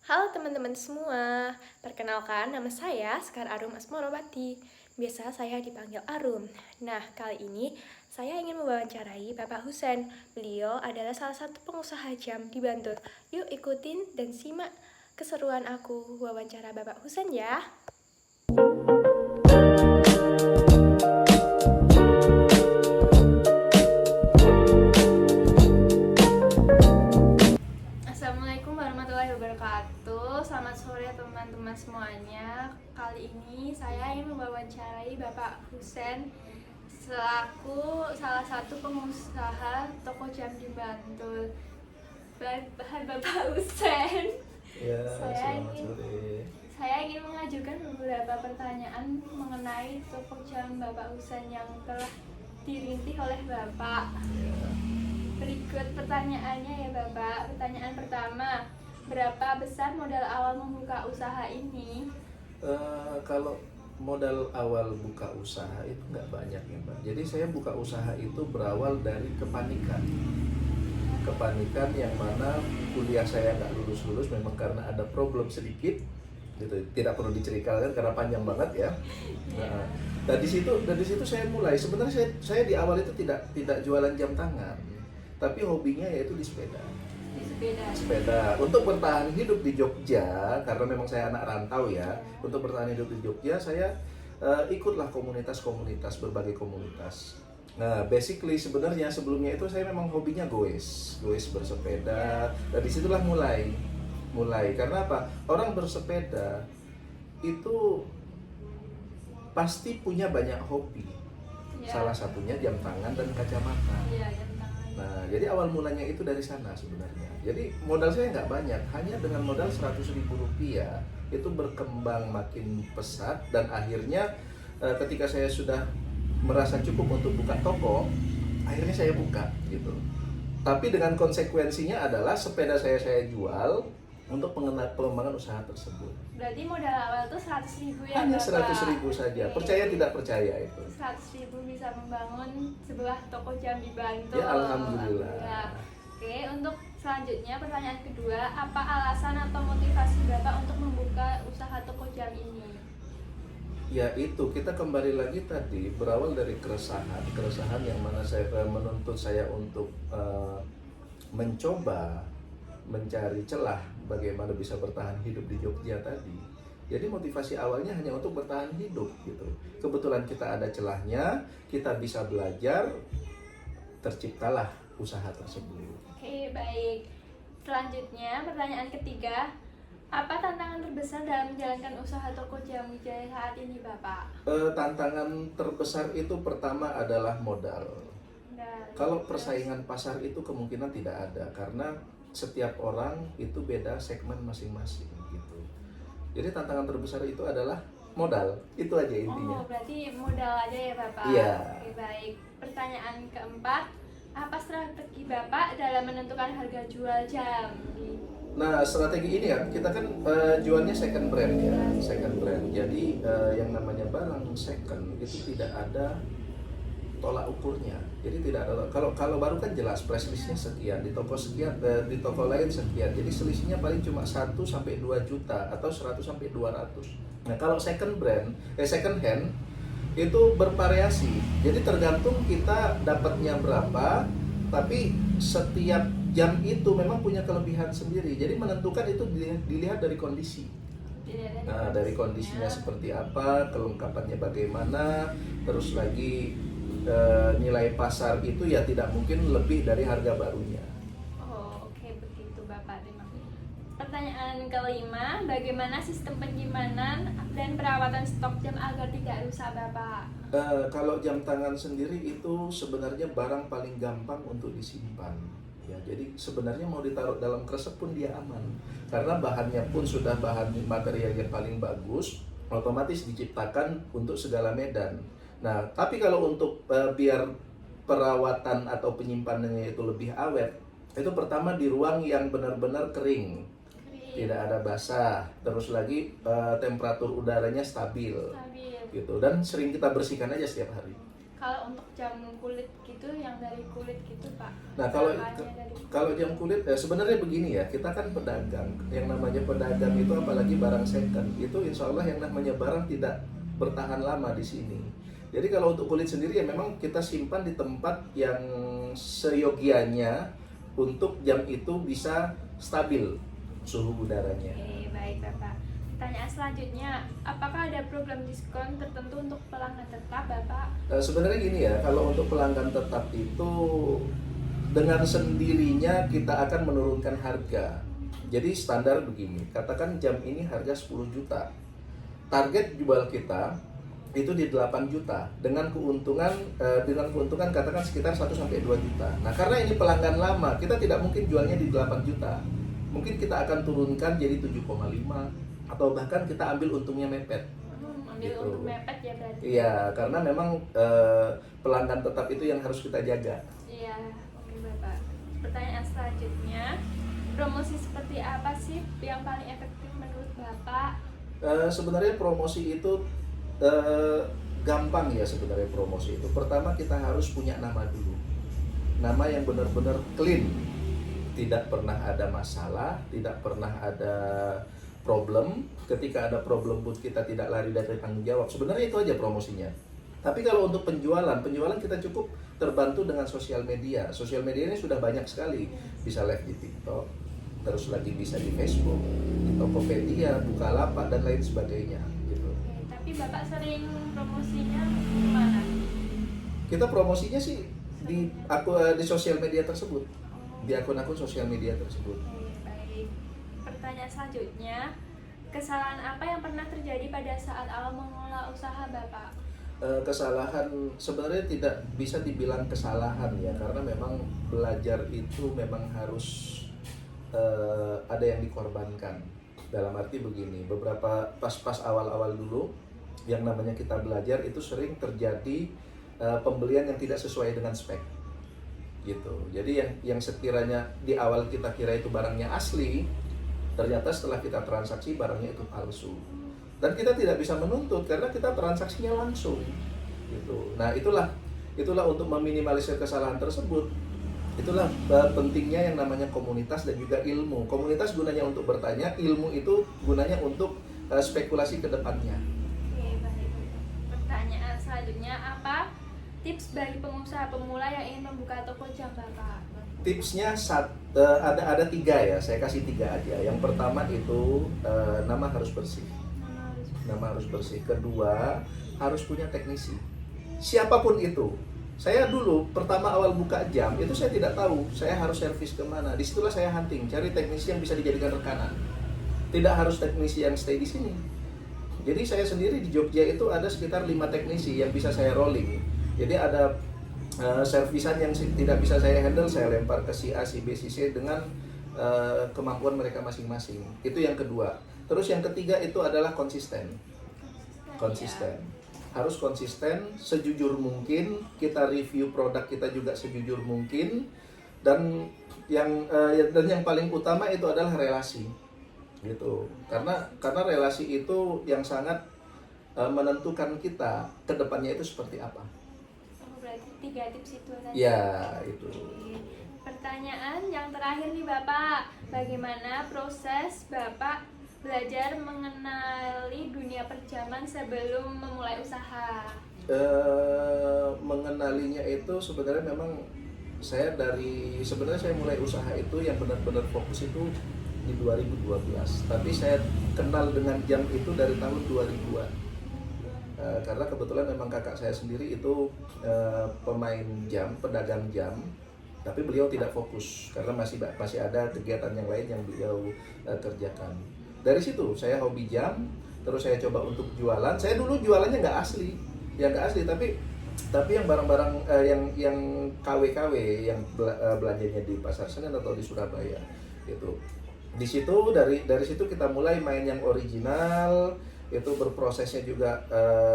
Halo teman-teman semua, perkenalkan nama saya Sekar Arum Asmorobati. Biasa saya dipanggil Arum. Nah, kali ini saya ingin mewawancarai Bapak Husen. Beliau adalah salah satu pengusaha jam di Bantul. Yuk ikutin dan simak keseruan aku wawancara Bapak Husen ya. Assalamualaikum warahmatullahi wabarakatuh. Selamat sore teman-teman semuanya. Kali ini saya ingin mewawancarai Bapak Husen selaku salah satu pengusaha toko jam di Bantul. Bapak Husen, Ya, saya selamat ingin sore. saya ingin mengajukan beberapa pertanyaan mengenai toko jam Bapak Husen yang telah dirintis oleh Bapak. Ya. Berikut pertanyaannya ya Bapak. Pertanyaan pertama, berapa besar modal awal membuka usaha ini? Kalau modal awal buka usaha itu nggak banyak ya Mbak. Jadi saya buka usaha itu berawal dari kepanikan. Kepanikan yang mana kuliah saya nggak lulus-lulus memang karena ada problem sedikit, gitu. Tidak perlu diceritakan karena panjang banget ya. Nah, dari situ saya mulai. Sebenarnya saya di awal itu tidak jualan jam tangan, tapi hobinya yaitu di sepeda. Di sepeda. Sepeda untuk bertahan hidup di Jogja, karena memang saya anak rantau ya. Untuk bertahan hidup di Jogja saya ikutlah komunitas-komunitas, berbagai komunitas. Nah, basically sebenarnya sebelumnya itu saya memang hobinya goes bersepeda. Dan disitulah mulai karena apa, orang bersepeda itu pasti punya banyak hobi. Ya. Salah satunya jam tangan dan kacamata. Iya, jam tangan. Nah, jadi awal mulanya itu dari sana sebenarnya. Jadi modal saya nggak banyak, hanya dengan modal Rp100.000 itu berkembang makin pesat, dan akhirnya ketika saya sudah merasa cukup untuk buka toko, akhirnya saya buka gitu. Tapi dengan konsekuensinya adalah sepeda saya jual untuk pengembangan usaha tersebut. Berarti modal awal tuh 100.000 ya Hanya Bapak? 100.000 saja. Oke. Percaya tidak percaya itu. 100.000 bisa membangun sebuah toko jam di Bantul. Ya, alhamdulillah. Oke, untuk selanjutnya pertanyaan kedua, apa alasan atau motivasi Bapak untuk membuka usaha toko jam ini? Ya itu, kita kembali lagi tadi berawal dari keresahan yang mana saya menuntut saya untuk mencoba mencari celah bagaimana bisa bertahan hidup di Jogja tadi. Jadi motivasi awalnya hanya untuk bertahan hidup gitu. Kebetulan kita ada celahnya, kita bisa belajar, terciptalah usaha tersebut. Oke, baik. Selanjutnya, pertanyaan ketiga, apa tantangan terbesar dalam menjalankan usaha toko jam Wijaya saat ini, Bapak? Tantangan terbesar itu pertama adalah modal. Kalau persaingan pasar itu kemungkinan tidak ada, karena setiap orang itu beda segmen masing-masing gitu. Jadi tantangan terbesar itu adalah modal, itu aja intinya. Oh, berarti modal aja ya Bapak? Iya. Oke, baik. Pertanyaan keempat, apa strategi Bapak dalam menentukan harga jual jam? Nah, strategi ini ya, kita kan jualnya second brand ya, second brand. Jadi yang namanya barang second itu tidak ada tolak ukurnya. Jadi tidak ada, kalau baru kan jelas price listnya sekian, di toko sekian, di toko lain sekian. Jadi selisihnya paling cuma 1 sampai 2 juta atau 100 sampai 200. Nah, kalau second hand itu bervariasi. Jadi tergantung kita dapatnya berapa, tapi setiap jam itu memang punya kelebihan sendiri. Jadi menentukan itu dilihat dari kondisi. Nah, dari kondisinya seperti apa, kelengkapannya bagaimana, terus lagi nilai pasar itu ya tidak mungkin lebih dari harga barunya. Oh, oke, begitu Bapak. Terima kasih. Pertanyaan kelima, bagaimana sistem penyimpanan dan perawatan stok jam agar tidak rusak, Bapak? Kalau jam tangan sendiri itu sebenarnya barang paling gampang untuk disimpan. Ya, jadi sebenarnya mau ditaruh dalam kresek pun dia aman, karena bahannya pun sudah bahan material yang paling bagus, otomatis diciptakan untuk segala medan. Nah, tapi kalau untuk biar perawatan atau penyimpanannya itu lebih awet, itu pertama di ruang yang benar-benar kering, tidak ada basah, terus lagi temperatur udaranya stabil, gitu, dan sering kita bersihkan aja setiap hari. Kalau untuk jam kulit gitu, yang dari kulit gitu Pak? Nah, kalau Bahannya dari kulit. Kalau jam kulit sebenarnya begini ya, kita kan pedagang. Yang namanya pedagang itu apalagi barang second, itu insya Allah yang namanya barang tidak bertahan lama di sini. Jadi kalau untuk kulit sendiri ya memang kita simpan di tempat yang seyogianya untuk jam itu bisa stabil suhu udaranya. Oke, baik Bapak. Pertanyaan selanjutnya, apakah ada program diskon tertentu untuk pelanggan tetap Bapak? Sebenarnya gini ya, kalau untuk pelanggan tetap itu dengan sendirinya kita akan menurunkan harga. Jadi standar begini, katakan jam ini harga 10 juta. Target jual kita itu di 8 juta dengan keuntungan katakan sekitar 1 sampai 2 juta. Nah, karena ini pelanggan lama, kita tidak mungkin jualnya di 8 juta. Mungkin kita akan turunkan jadi 7,5 atau bahkan kita ambil untungnya mepet. Ambil Gitu. untuk mepet ya berarti? Iya, karena memang pelanggan tetap itu yang harus kita jaga. Iya, oke Bapak. Pertanyaan selanjutnya, promosi seperti apa sih yang paling efektif menurut Bapak? Sebenarnya promosi itu gampang ya sebenarnya promosi itu. Pertama kita harus punya nama dulu. Nama yang benar-benar clean. Tidak pernah ada masalah, tidak pernah ada problem. Ketika ada problem pun kita tidak lari dari tanggung jawab. Sebenarnya itu aja promosinya. Tapi kalau untuk penjualan kita cukup terbantu dengan sosial media. Sosial media ini sudah banyak sekali. Bisa live di TikTok, terus lagi bisa di Facebook, di Tokopedia, Bukalapak dan lain sebagainya. Gitu. Oke, tapi Bapak sering promosinya kemana? Kita promosinya sih di sosial media tersebut, di akun-akun sosial media tersebut. Oke, baik. Pertanyaan selanjutnya, kesalahan apa yang pernah terjadi pada saat awal mengelola usaha Bapak? Kesalahan sebenarnya tidak bisa dibilang kesalahan ya, karena memang belajar itu memang harus ada yang dikorbankan. Dalam arti begini, beberapa pas awal-awal dulu yang namanya kita belajar itu sering terjadi pembelian yang tidak sesuai dengan spek gitu. Jadi yang sekiranya di awal kita kira itu barangnya asli, ternyata setelah kita transaksi barangnya itu palsu. Dan kita tidak bisa menuntut karena kita transaksinya langsung gitu. Nah, itulah untuk meminimalisir kesalahan tersebut. Itulah pentingnya yang namanya komunitas dan juga ilmu. Komunitas gunanya untuk bertanya, ilmu itu gunanya untuk spekulasi ke depannya. Oke, baik. Pertanyaan selanjutnya, apa tips bagi pengusaha pemula yang ingin membuka toko jam Bapak? Tipsnya ada 3 ya, saya kasih 3 aja. Yang pertama itu nama harus bersih. Nama harus bersih. Kedua, harus punya teknisi. Siapapun itu. Saya dulu pertama awal buka jam itu saya tidak tahu saya harus servis kemana. Disitulah saya hunting, cari teknisi yang bisa dijadikan rekanan. Tidak harus teknisi yang stay di sini. Jadi saya sendiri di Jogja itu ada sekitar 5 teknisi yang bisa saya rolling. Jadi ada servisan yang tidak bisa saya handle, saya lempar ke si A, si B, si C dengan kemampuan mereka masing-masing. Itu yang kedua. Terus yang ketiga itu adalah konsisten. Harus konsisten, sejujur mungkin, kita review produk kita juga sejujur mungkin, dan yang paling utama itu adalah relasi. Gitu. Karena relasi itu yang sangat menentukan kita ke depannya itu seperti apa. Berarti 3 tips itu tadi. Ya, itu. Pertanyaan yang terakhir nih Bapak, bagaimana proses Bapak belajar mengenali dunia perjaman sebelum memulai usaha? Mengenalinya itu sebenarnya memang saya mulai usaha itu yang benar-benar fokus itu di 2012. Tapi saya kenal dengan jam itu dari tahun 2000-an. Karena kebetulan memang kakak saya sendiri itu pemain jam, pedagang jam, tapi beliau tidak fokus karena masih ada kegiatan yang lain yang beliau kerjakan. Dari situ saya hobi jam, terus saya coba untuk jualan. Saya dulu jualannya nggak asli, tapi yang barang-barang yang KW yang belanjanya di Pasar Senen atau di Surabaya gitu. Di situ dari situ kita mulai main yang original. Itu berprosesnya juga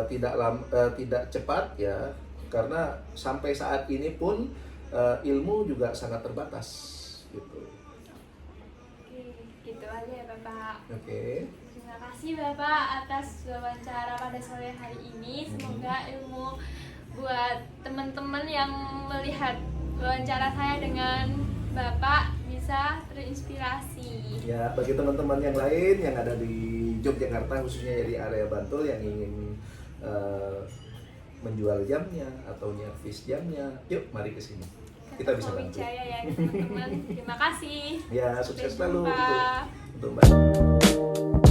tidak cepat ya, karena sampai saat ini pun ilmu juga sangat terbatas gitu. Gitu aja ya Bapak. Oke. Terima kasih Bapak atas wawancara pada sore hari ini. Semoga ilmu buat teman-teman yang melihat wawancara saya dengan Bapak bisa terinspirasi. Ya, bagi teman-teman yang lain yang ada di Yogyakarta, khususnya di area Bantul yang ingin menjual jamnya atau nyervis jamnya, yuk mari ke sini. Kita bisa bantu. Wijaya ya teman-teman. Terima kasih. Ya, sukses Sampai selalu jumpa. untuk Mbak.